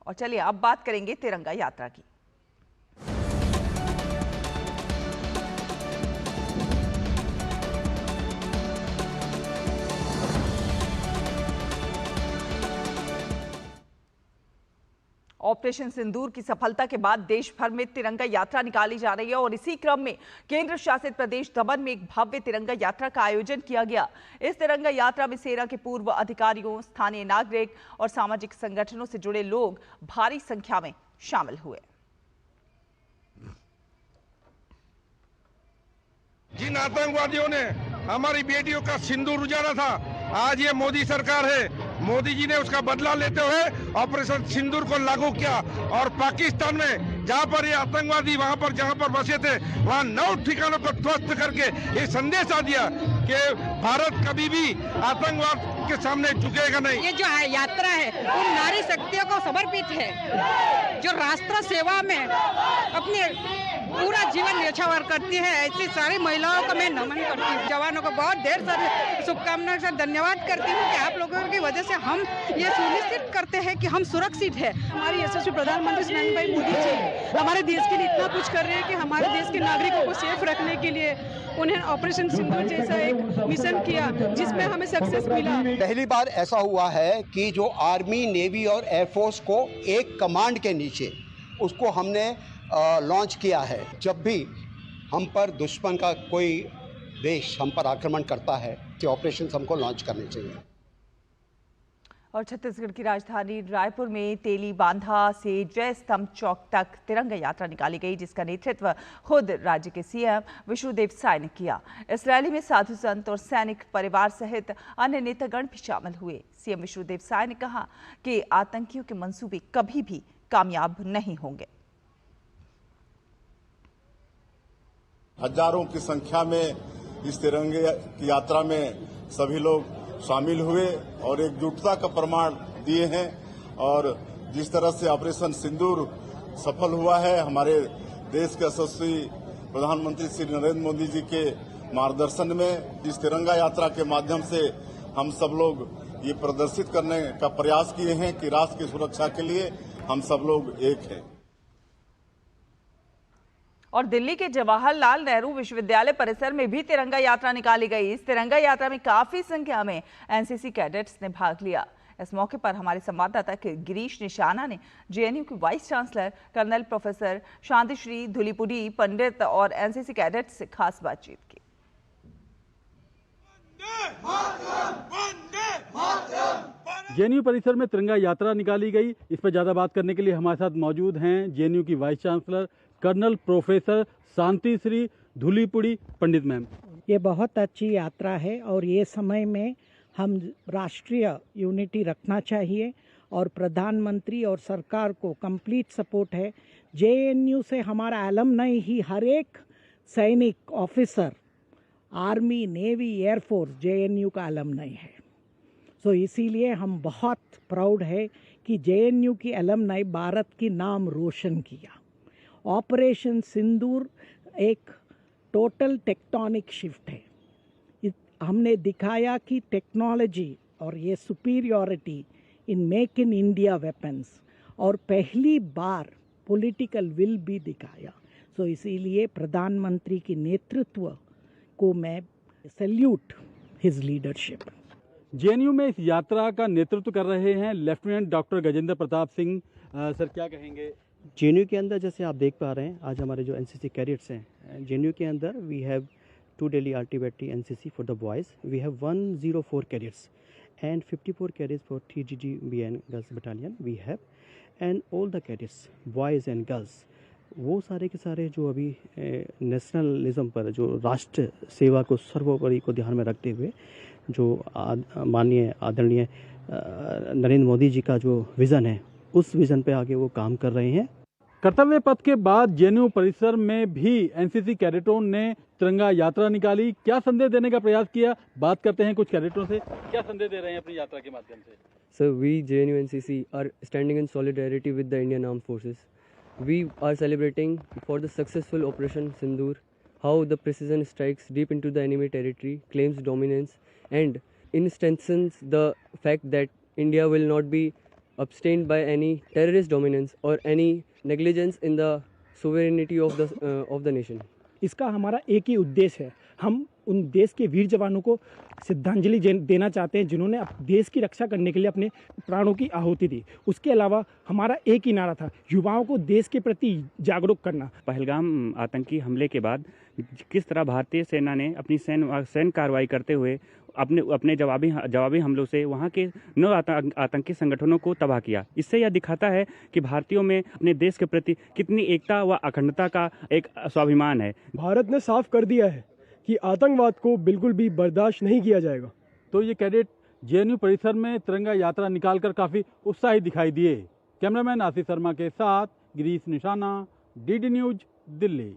और चलिए अब बात करेंगे तिरंगा यात्रा की। ऑपरेशन सिंदूर की सफलता के बाद देश भर में तिरंगा यात्रा निकाली जा रही है और इसी क्रम में केंद्र शासित प्रदेश दमन में एक भव्य तिरंगा यात्रा का आयोजन किया गया। इस तिरंगा यात्रा में सेना के पूर्व अधिकारियों, स्थानीय नागरिक और सामाजिक संगठनों से जुड़े लोग भारी संख्या में शामिल हुए। जिन आतंकवादियों ने हमारी बेटियों का सिंदूर उजाड़ा था, आज ये मोदी सरकार है, मोदी जी ने उसका बदला लेते हुए ऑपरेशन सिंदूर को लागू किया और पाकिस्तान में जहां पर ये आतंकवादी वहां पर जहां पर बसे थे वहां 9 ठिकानों को ध्वस्त करके ये संदेश आ दिया कि भारत कभी भी आतंकवाद के सामने झुकेगा नहीं। ये जो यात्रा है उन नारी शक्तियों को समर्पित है जो राष्ट्र सेवा में अपने पूरा जीवन न्यौछावर करती है। ऐसी सारी महिलाओं को मैं नमन करती हूँ। जवानों को बहुत ढेर सारी शुभकामनाओं से धन्यवाद करती हूँ कि आप लोगों की वजह से हम ये सुनिश्चित करते हैं कि हम सुरक्षित है। हमारे यशस्वी प्रधानमंत्री श्री नरेंद्र भाई मोदी जी हमारे देश के लिए इतना कुछ कर रहे हैं कि हमारे देश के नागरिकों को सेफ रखने के लिए उन्हें ऑपरेशन सिंदूर जैसा एक मिशन किया जिसमें हमें सक्सेस मिला। पहली बार ऐसा हुआ है कि जो आर्मी, नेवी और एयरफोर्स को एक कमांड के नीचे उसको हमने लॉन्च किया है। जब भी हम पर दुश्मन का कोई देश हम पर आक्रमण करता है तो ऑपरेशन हमको लॉन्च करने चाहिए। और छत्तीसगढ़ की राजधानी रायपुर में तेली बांधा से जय स्तंभ चौक तक तिरंगा यात्रा निकाली गई, जिसका नेतृत्व खुद राज्य के सीएम विष्णुदेव साय ने किया। इस रैली में साधु संत और सैनिक परिवार सहित अन्य नेतागण भी शामिल हुए। सीएम विष्णुदेव साय ने कहा कि आतंकियों के मंसूबे कभी भी कामयाब नहीं होंगे। हजारों की संख्या में इस तिरंगे की यात्रा में सभी लोग शामिल हुए और एकजुटता का प्रमाण दिए हैं और जिस तरह से ऑपरेशन सिंदूर सफल हुआ है, हमारे देश के यशस्वी प्रधानमंत्री श्री नरेंद्र मोदी जी के मार्गदर्शन में इस तिरंगा यात्रा के माध्यम से हम सब लोग ये प्रदर्शित करने का प्रयास किए हैं कि राष्ट्र की सुरक्षा के लिए हम सब लोग एक हैं। और दिल्ली के जवाहरलाल नेहरू विश्वविद्यालय परिसर में भी तिरंगा यात्रा निकाली गई। इस तिरंगा यात्रा में काफी संख्या में एनसीसी कैडेट्स ने भाग लिया। इस मौके पर हमारे संवाददाता गिरीश निशाना ने जेएनयू के vice chancellor colonel professor Santishree Dhulipudi Pandit और एनसीसी कैडेट्स से खास बातचीत की। जेएनयू परिसर में तिरंगा यात्रा निकाली गई। इस पर ज्यादा बात करने के लिए हमारे साथ मौजूद हैं जेएनयू की vice chancellor colonel professor Santishree Dhulipudi Pandit ma'am. ये बहुत अच्छी यात्रा है और ये समय में हम राष्ट्रीय यूनिटी रखना चाहिए और प्रधानमंत्री और सरकार को कंप्लीट सपोर्ट है। जेएनयू से हमारा एलमनाई ही हर एक सैनिक officer, army, navy, air force JNU का एलमनाई है। सो इसीलिए हम बहुत प्राउड है कि जेएनयू की एलमनाई भारत की नाम रोशन किया। ऑपरेशन सिंदूर एक टोटल टेक्टोनिक शिफ्ट है। हमने दिखाया कि टेक्नोलॉजी और ये superiority in make in India weapons और पहली बार पॉलिटिकल विल भी दिखाया। सो इसीलिए प्रधानमंत्री की नेतृत्व को मैं सैल्यूट हिज लीडरशिप। जेएनयू में इस यात्रा का नेतृत्व कर रहे हैं lieutenant doctor Gajendra Pratap Singh. Sir क्या कहेंगे? जेएनयू के अंदर जैसे आप देख पा रहे हैं आज हमारे जो एनसीसी कैडेट्स हैं, जेएनयू के अंदर we have 2 Delhi arty battery NCC for the boys, we have 104 cadets and 54 cadets for 3GGBN girls battalion we have, and all the cadets boys and girls वो सारे के सारे जो अभी नेशनलिज्म पर, जो राष्ट्र सेवा को सर्वोपरि को ध्यान में रखते हुए जो माननीय आदरणीय नरेंद्र मोदी जी का जो विज़न है उस विजन पे आगे वो काम कर रहे हैं। कर्तव्य पथ के बाद जेएनयू परिसर में भी एनसीसी कैडेटों ने तिरंगा यात्रा निकाली। क्या संदेश देने का प्रयास किया? बात करते हैं कुछ कैडेटों से। क्या संदेश दे रहे हैं अपनी यात्रा के माध्यम से? Sir, we JNU NCC are standing in solidarity with the Indian armed forces. We are celebrating for the successful operation Sindoor, how the precision strikes deep into the enemy territory, claims dominance, and strengthens the fact that India will not be abstained by any terrorist dominance or any negligence in the sovereignty of the nation. इसका हमारा एक ही उद्देश्य है, हम उन देश के वीर जवानों को श्रद्धांजलि देना चाहते हैं जिन्होंने देश की रक्षा करने के लिए अपने प्राणों की आहुति दी। उसके अलावा हमारा एक ही नारा था, युवाओं को देश के प्रति जागरूक करना। पहलगाम आतंकी हमले के बाद किस तरह भारतीय सेना ने अपनी सैन्य कार्रवाई करते हुए अपने जवाबी हमलों से वहाँ के 9 आतंकी संगठनों को तबाह किया। इससे यह दिखाता है कि भारतीयों में अपने देश के प्रति कितनी एकता व अखंडता का एक स्वाभिमान है। भारत ने साफ कर दिया है कि आतंकवाद को बिल्कुल भी बर्दाश्त नहीं किया जाएगा। तो ये कैडेट जेएनयू परिसर में तिरंगा यात्रा निकालकर काफ़ी उत्साहित दिखाई दिए। कैमरामैन आशीष शर्मा के साथ गिरीश निशाना, डीडी न्यूज, दिल्ली।